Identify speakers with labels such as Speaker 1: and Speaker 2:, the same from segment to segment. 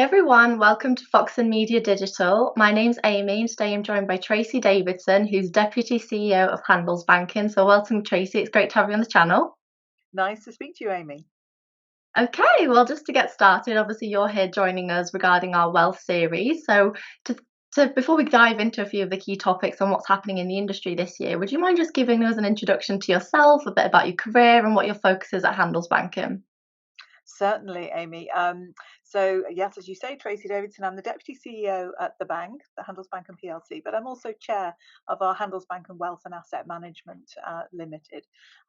Speaker 1: everyone, welcome to Foxon Media Digital. My name's Amy and today I'm joined by Tracey Davidson, who's Deputy CEO of Handelsbanken. So welcome Tracey, it's great to have you on the channel.
Speaker 2: Nice to speak to you, Amy.
Speaker 1: Okay, well just to get started, obviously you're here joining us regarding our wealth series. So before we dive into a few of the key topics on what's happening in the industry this year, would you mind just giving us an introduction to yourself, a bit about your career and what your focus is at Handelsbanken?
Speaker 2: Certainly, Amy. So yes, as you say, Tracey Davidson, I'm the Deputy CEO at the bank, the Handelsbanken PLC, but I'm also chair of our Handelsbanken Wealth and Asset Management Limited,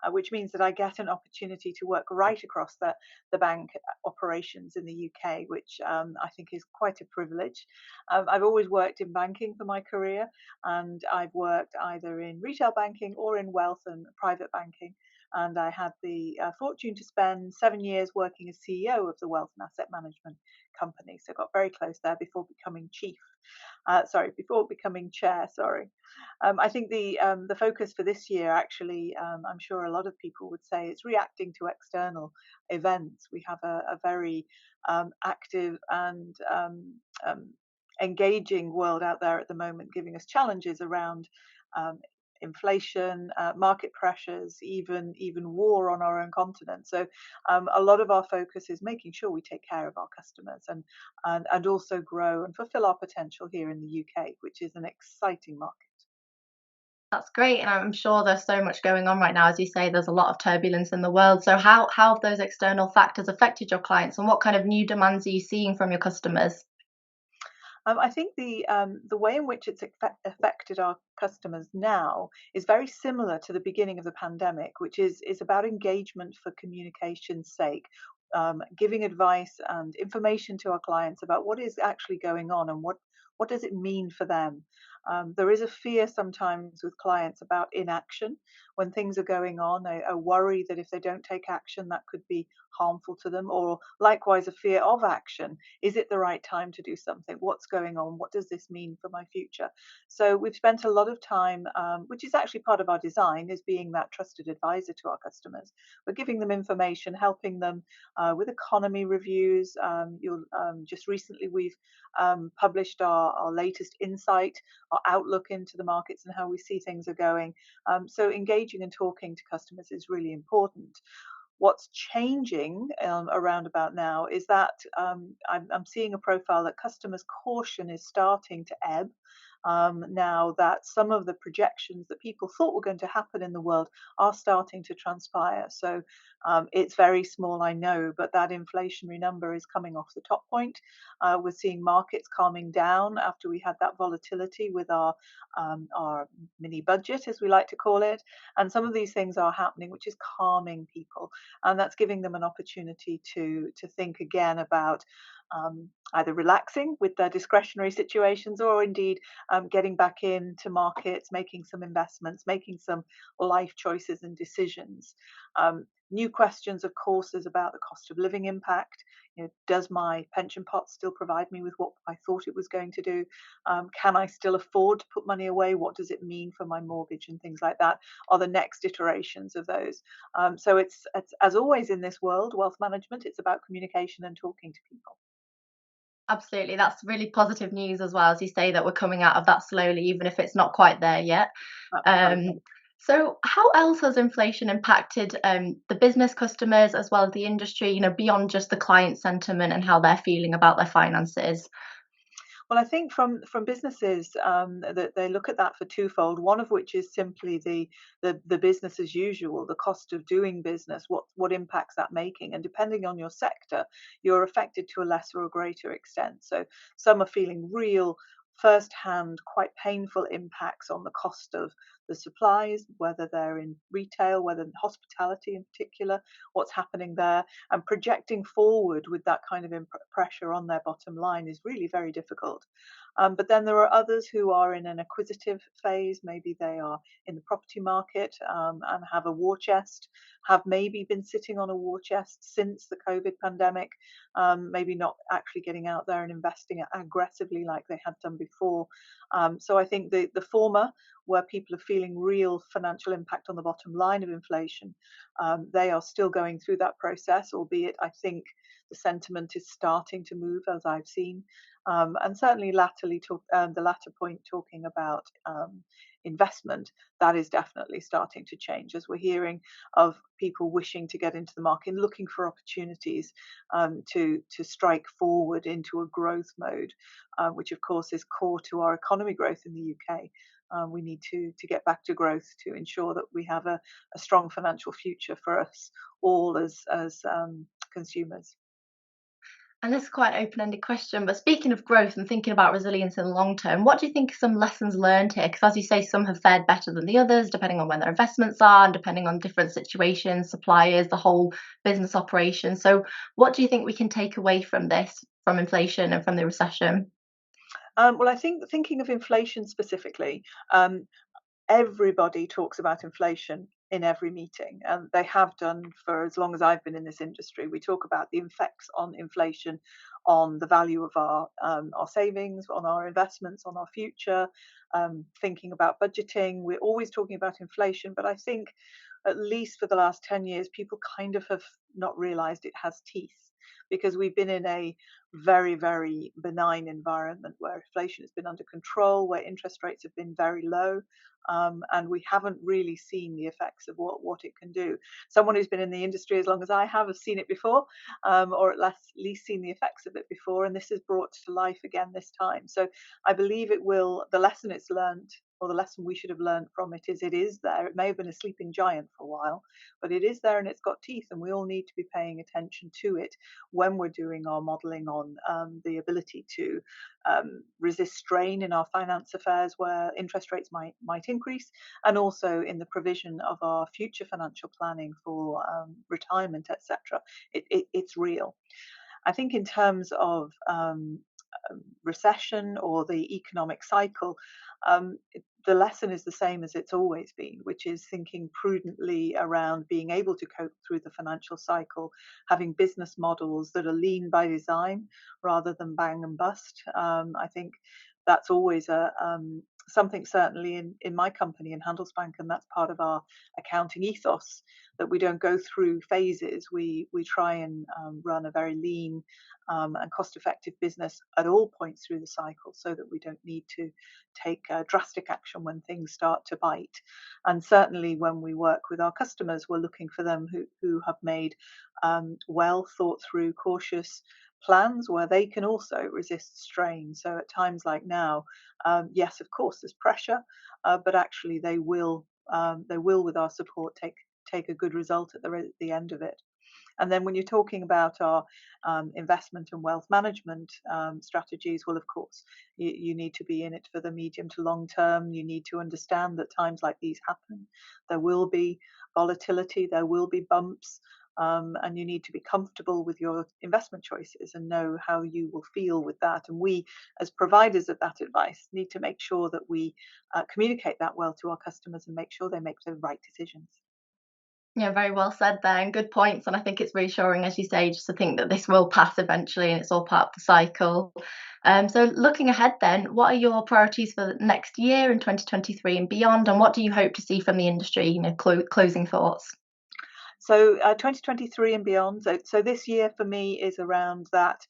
Speaker 2: which means that I get an opportunity to work right across the bank operations in the UK, which I think is quite a privilege. I've always worked in banking for my career, and I've worked either in retail banking or in wealth and private banking. And I had the fortune to spend 7 years working as CEO of the wealth and asset management company. So I got very close there before becoming before becoming chair. Sorry. I think the focus for this year, actually, I'm sure a lot of people would say, it's reacting to external events. We have a very active and engaging world out there at the moment, giving us challenges around um, inflation, market pressures, even war on our own continent. So a lot of our focus is making sure we take care of our customers and also grow and fulfill our potential here in the UK, which is an exciting market.
Speaker 1: That's great, and I'm sure there's so much going on right now. As you say, there's a lot of turbulence in the world. So how have those external factors affected your clients, and what kind of new demands are you seeing from your customers?
Speaker 2: I think the way in which it's affected our customers now is very similar to the beginning of the pandemic, which is about engagement for communication's sake, giving advice and information to our clients about what is actually going on and what does it mean for them. There is a fear sometimes with clients about inaction when things are going on, a worry that if they don't take action, that could be harmful to them, or likewise a fear of action. Is it the right time to do something? What's going on? What does this mean for my future? So we've spent a lot of time, which is actually part of our design, is being that trusted advisor to our customers. We're giving them information, helping them with economy reviews. Just recently we've published our latest insight, our outlook into the markets and how we see things are going. So engaging and talking to customers is really important. What's changing around about now is that I'm seeing a profile that customers' caution is starting to ebb. Now that some of the projections that people thought were going to happen in the world are starting to transpire. So it's very small, I know, but that inflationary number is coming off the top point. We're seeing markets calming down after we had that volatility with our mini budget, as we like to call it. And some of these things are happening, which is calming people, and that's giving them an opportunity to think again about either relaxing with their discretionary situations or indeed getting back into markets, making some investments, making some life choices and decisions. New questions, of course, is about the cost of living impact. Does my pension pot still provide me with what I thought it was going to do? Can I still afford to put money away? What does it mean for my mortgage and things like that? Are the next iterations of those? So it's as always in this world, wealth management. It's about communication and talking to people.
Speaker 1: Absolutely, that's really positive news as well, as you say, that we're coming out of that slowly, even if it's not quite there yet. Um,
Speaker 2: Absolutely.
Speaker 1: so how else has inflation impacted the business customers as well as the industry, beyond just the client sentiment and how they're feeling about their finances?
Speaker 2: Well, I think from businesses that they look at that for twofold. One of which is simply the business as usual, the cost of doing business, what impacts that making, and depending on your sector, you're affected to a lesser or greater extent. So some are feeling real first-hand, quite painful impacts on the cost of the supplies, whether they're in retail, whether in hospitality in particular, what's happening there, and projecting forward with that kind of pressure on their bottom line is really very difficult. But then there are others who are in an acquisitive phase. Maybe they are in the property market and have a war chest, have maybe been sitting on a war chest since the COVID pandemic, maybe not actually getting out there and investing aggressively like they had done before. So I think the former where people are feeling real financial impact on the bottom line of inflation. They are still going through that process, albeit I think the sentiment is starting to move, as I've seen. And certainly latterly, the latter point talking about investment, that is definitely starting to change as we're hearing of people wishing to get into the market, looking for opportunities to strike forward into a growth mode, which of course is core to our economy growth in the UK. We need to get back to growth to ensure that we have a strong financial future for us all as consumers.
Speaker 1: And this is quite an open-ended question, but speaking of growth and thinking about resilience in the long term, what do you think are some lessons learned here? Because as you say, some have fared better than the others, depending on when their investments are and depending on different situations, suppliers, the whole business operation. So what do you think we can take away from this, from inflation and from the recession?
Speaker 2: Well, I think thinking of inflation specifically, um, everybody talks about inflation in every meeting, and they have done for as long as I've been in this industry. We talk about the effects on inflation, on the value of our savings, on our investments, on our future. Thinking about budgeting, we're always talking about inflation, but I think at least for the last 10 years, people kind of have not realized it has teeth because we've been in a very, very benign environment where inflation has been under control, where interest rates have been very low, and we haven't really seen the effects of what it can do. Someone who's been in the industry as long as I have seen it before, or at least seen the effects of it before, and this is brought to life again this time. So I believe it will. The lesson it's learned, or the lesson we should have learned from it, is it is there. It may have been a sleeping giant for a while, but it is there and it's got teeth, and we all need to be paying attention to it when we're doing our modelling on the ability to resist strain in our finance affairs where interest rates might increase, and also in the provision of our future financial planning for retirement, etc. It's real. I think in terms of recession or the economic cycle, um, the lesson is the same as it's always been, which is thinking prudently around being able to cope through the financial cycle, having business models that are lean by design rather than bang and bust. I think that's always something certainly in my company in Handelsbanken, that's part of our accounting ethos, that we don't go through phases. We try and run a very lean and cost-effective business at all points through the cycle, so that we don't need to take drastic action when things start to bite. And certainly, when we work with our customers, we're looking for them who have made well thought through, cautious plans where they can also resist strain. So at times like now, yes, of course, there's pressure, but actually they will, with our support, take a good result at the end of it. And then when you're talking about our investment and wealth management strategies, well, of course, you need to be in it for the medium to long term. You need to understand that times like these happen. There will be volatility, there will be bumps, and you need to be comfortable with your investment choices and know how you will feel with that. And we, as providers of that advice, need to make sure that we communicate that well to our customers and make sure they make the right decisions.
Speaker 1: Yeah, very well said there, and good points. And I think it's reassuring, as you say, just to think that this will pass eventually and it's all part of the cycle. So looking ahead then, what are your priorities for the next year in 2023 and beyond? And what do you hope to see from the industry? Closing thoughts.
Speaker 2: So 2023 and beyond. So this year for me is around that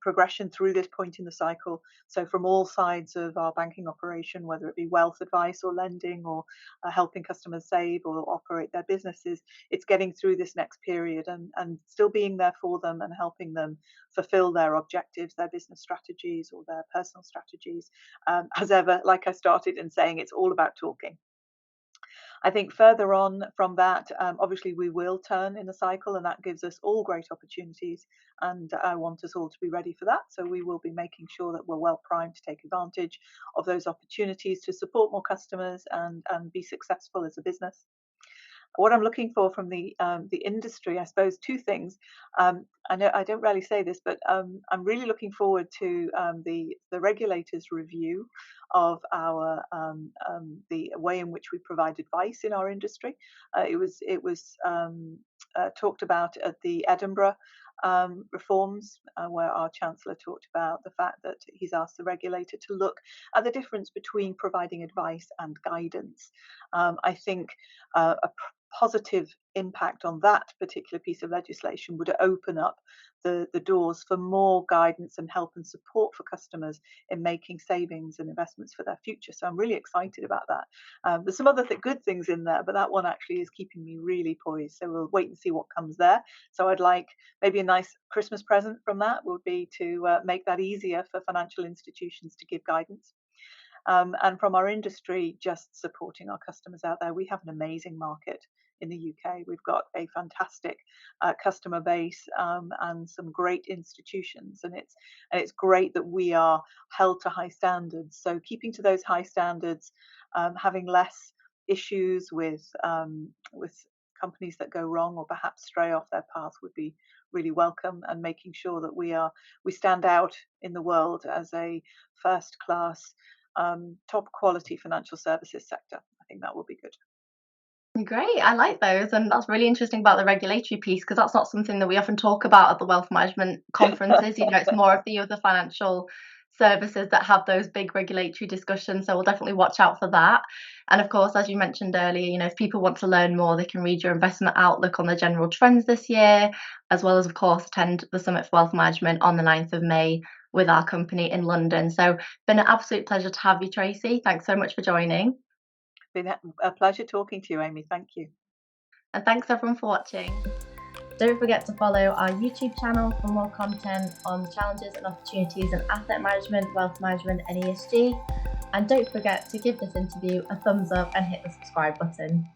Speaker 2: progression through this point in the cycle. So from all sides of our banking operation, whether it be wealth advice or lending or helping customers save or operate their businesses, it's getting through this next period and still being there for them and helping them fulfill their objectives, their business strategies or their personal strategies. As ever, like I started in saying, it's all about talking. I think further on from that, obviously we will turn in the cycle, and that gives us all great opportunities. And I want us all to be ready for that. So we will be making sure that we're well primed to take advantage of those opportunities to support more customers and be successful as a business. What I'm looking for from the industry, I suppose, two things. I know I don't rarely say this, but I'm really looking forward to the regulators' review of our the way in which we provide advice in our industry. It was talked about at the Edinburgh reforms, where our Chancellor talked about the fact that he's asked the regulator to look at the difference between providing advice and guidance. I think a positive impact on that particular piece of legislation would open up the doors for more guidance and help and support for customers in making savings and investments for their future. So I'm really excited about that. There's some other good things in there, but that one actually is keeping me really poised. So we'll wait and see what comes there. So I'd like maybe a nice Christmas present from that would be to make that easier for financial institutions to give guidance. And from our industry, just supporting our customers out there. We have an amazing market in the UK. We've got a fantastic customer base and some great institutions, and it's great that we are held to high standards. So keeping to those high standards, having less issues with companies that go wrong or perhaps stray off their path would be really welcome, and making sure that we stand out in the world as a first class top quality financial services sector. I think that will be good.
Speaker 1: Great, I like those, and that's really interesting about the regulatory piece, because that's not something that we often talk about at the wealth management conferences. It's more of the other financial services that have those big regulatory discussions, so we'll definitely watch out for that. And of course, as you mentioned earlier, if people want to learn more, they can read your investment outlook on the general trends this year, as well as, of course, attend the Summit for Wealth Management on the 9th of May with our company in London. So it's been an absolute pleasure to have you, Tracy. Thanks so much for joining.
Speaker 2: Been a pleasure talking to you, Amy. Thank you.
Speaker 1: And thanks everyone for watching. Don't forget to follow our YouTube channel for more content on challenges and opportunities in asset management, wealth management and ESG. And don't forget to give this interview a thumbs up and hit the subscribe button.